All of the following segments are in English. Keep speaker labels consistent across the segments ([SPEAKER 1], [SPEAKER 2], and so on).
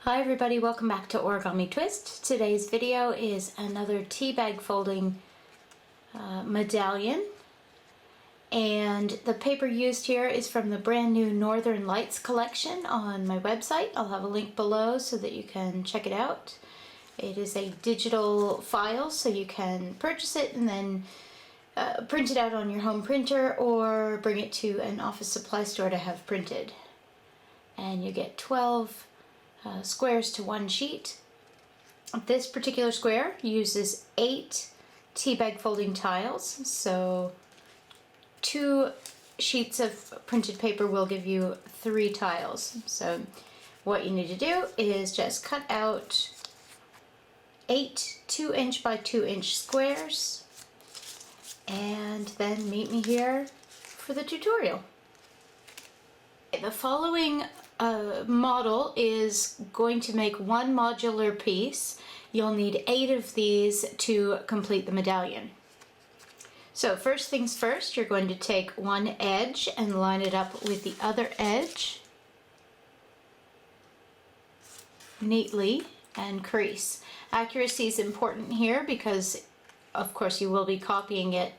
[SPEAKER 1] Hi everybody, welcome back to Origami Twist. Today's video is another teabag folding medallion, and the paper used here is from the brand new Northern Lights collection on my website. I'll have a link below so that you can check it out. It is a digital file, so you can purchase it and then print it out on your home printer or bring it to an office supply store to have printed. And you get 12 squares to one sheet. This particular square uses 8 teabag folding tiles, so 2 sheets of printed paper will give you 3 tiles. So what you need to do is just cut out 8 2-inch by 2-inch squares and then meet me here for the tutorial. The following model is going to make one modular piece. You'll need 8 of these to complete the medallion. So first things first, you're going to take one edge and line it up with the other edge neatly and crease. Accuracy is important here because of course you will be copying it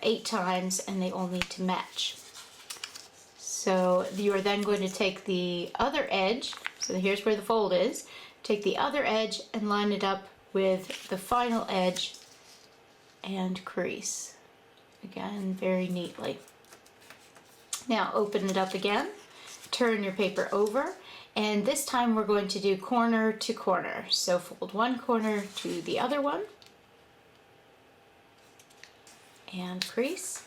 [SPEAKER 1] 8 times and they all need to match. So you are then going to take the other edge, so here's where the fold is, take the other edge and line it up with the final edge and crease. Again, very neatly. Now open it up again, turn your paper over, and this time we're going to do corner to corner. So fold one corner to the other one and crease.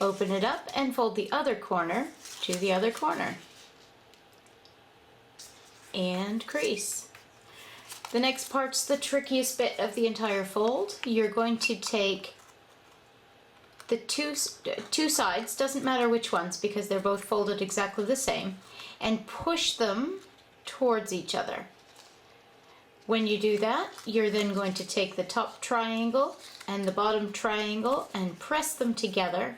[SPEAKER 1] Open it up and fold the other corner to the other corner and crease. The next part's the trickiest bit of the entire fold. You're going to take the two sides, doesn't matter which ones because they're both folded exactly the same, and push them towards each other. When you do that, you're then going to take the top triangle and the bottom triangle and press them together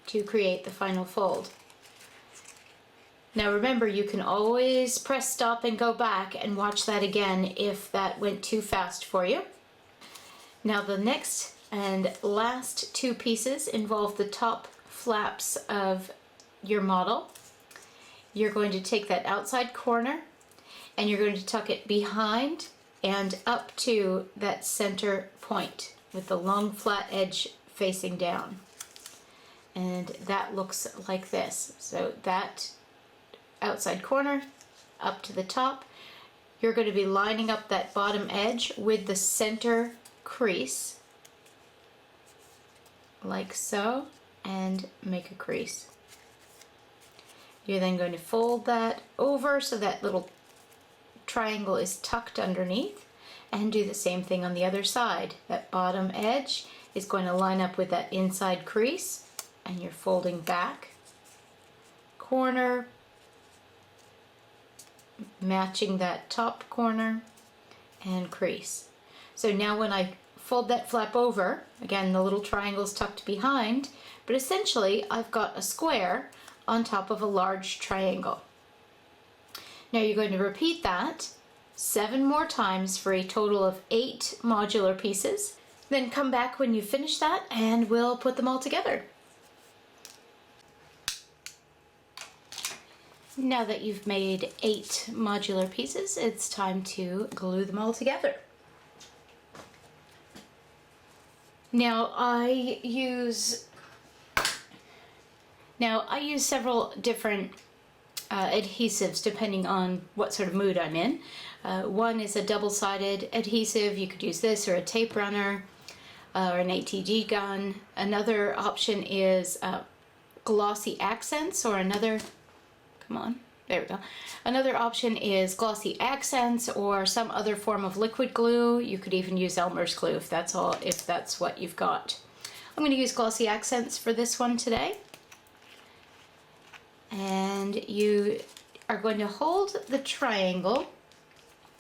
[SPEAKER 1] to create the final fold. Now remember, you can always press stop and go back and watch that again if that went too fast for you. Now the next and last 2 pieces involve the top flaps of your model. You're going to take that outside corner and you're going to tuck it behind and up to that center point with the long flat edge facing down. And that looks like this. So that outside corner up to the top, you're going to be lining up that bottom edge with the center crease like so and make a crease. You're then going to fold that over so that little triangle is tucked underneath and do the same thing on the other side. That bottom edge is going to line up with that inside crease and you're folding back, corner, matching that top corner, and crease. So now when I fold that flap over, again the little triangle's tucked behind, but essentially I've got a square on top of a large triangle. Now you're going to repeat that 7 more times for a total of 8 modular pieces. Then come back when you finish that and we'll put them all together. Now that you've made 8 modular pieces, it's time to glue them all together. Now I use several different adhesives depending on what sort of mood I'm in. One is a double-sided adhesive. You could use this or a tape runner or an ATG gun. Another option is glossy accents, or another Another option is glossy accents or some other form of liquid glue. You could even use Elmer's glue if that's what you've got. I'm going to use glossy accents for this one today. And you are going to hold the triangle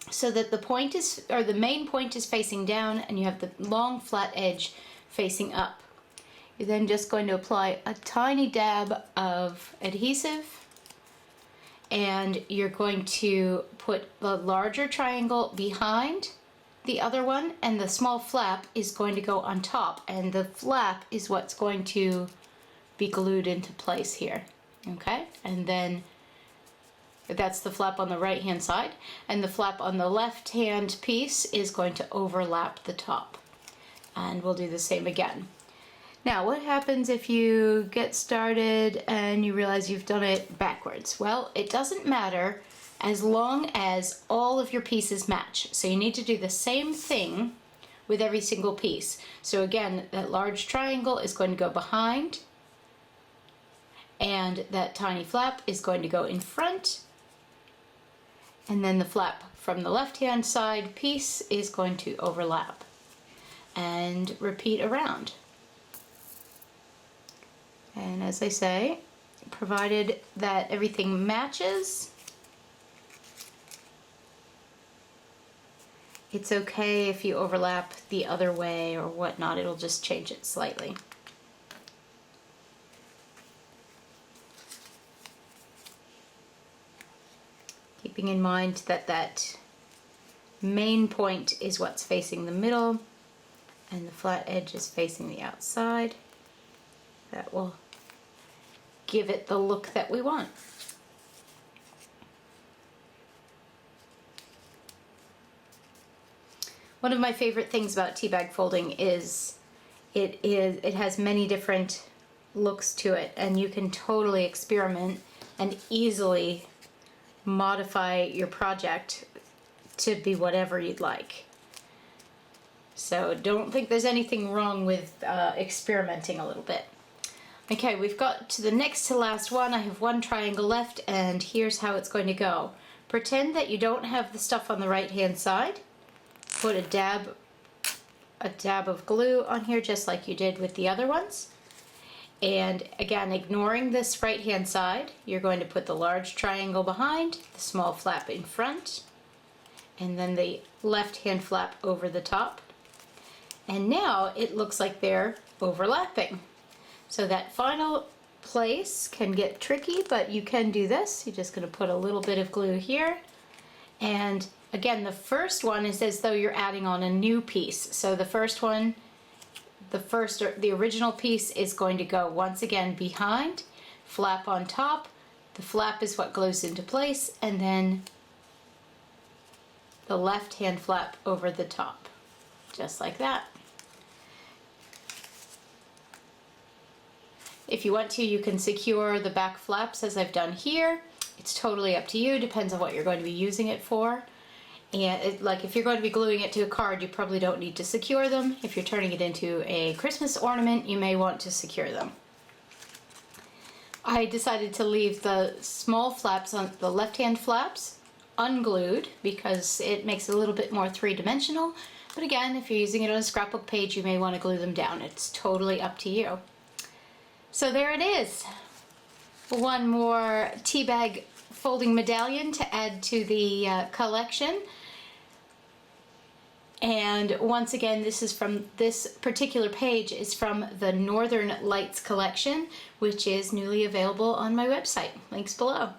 [SPEAKER 1] so that the main point is facing down and you have the long flat edge facing up. You're then just going to apply a tiny dab of adhesive and you're going to put the larger triangle behind the other one, and the small flap is going to go on top, and the flap is what's going to be glued into place here. Okay, and then that's the flap on the right hand side, and the flap on the left hand piece is going to overlap the top, and we'll do the same again. Now, what happens if you get started and you realize you've done it backwards? Well, it doesn't matter as long as all of your pieces match. So you need to do the same thing with every single piece. So again, that large triangle is going to go behind, and that tiny flap is going to go in front, and then the flap from the left-hand side piece is going to overlap, and repeat around. And as I say, provided that everything matches, it's okay if you overlap the other way or whatnot, it'll just change it slightly. Keeping in mind that that main point is what's facing the middle and the flat edge is facing the outside. That will give it the look that we want. One of my favorite things about teabag folding is it has many different looks to it, and you can totally experiment and easily modify your project to be whatever you'd like. So don't think there's anything wrong with experimenting a little bit. Okay, we've got to the next to last one. I have one triangle left, and here's how it's going to go. Pretend that you don't have the stuff on the right hand side. Put a dab of glue on here just like you did with the other ones. And again, ignoring this right hand side, you're going to put the large triangle behind, the small flap in front, and then the left hand flap over the top. And now it looks like they're overlapping. So that final place can get tricky, but you can do this. You're just going to put a little bit of glue here. And again, the first one is as though you're adding on a new piece. So the first one, the original piece is going to go once again behind, flap on top. The flap is what glues into place, and then the left hand flap over the top, just like that. If you want to, you can secure the back flaps as I've done here. It's totally up to you, depends on what you're going to be using it for. And like if you're going to be gluing it to a card, you probably don't need to secure them. If you're turning it into a Christmas ornament, you may want to secure them. I decided to leave the small flaps on the left-hand flaps unglued because it makes it a little bit more three-dimensional. But again, if you're using it on a scrapbook page, you may want to glue them down. It's totally up to you. So there it is. One more teabag folding medallion to add to the collection. And once again, this particular page is from the Northern Lights collection, which is newly available on my website. Links below.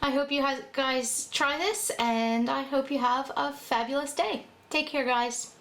[SPEAKER 1] I hope you guys try this, and I hope you have a fabulous day. Take care, guys.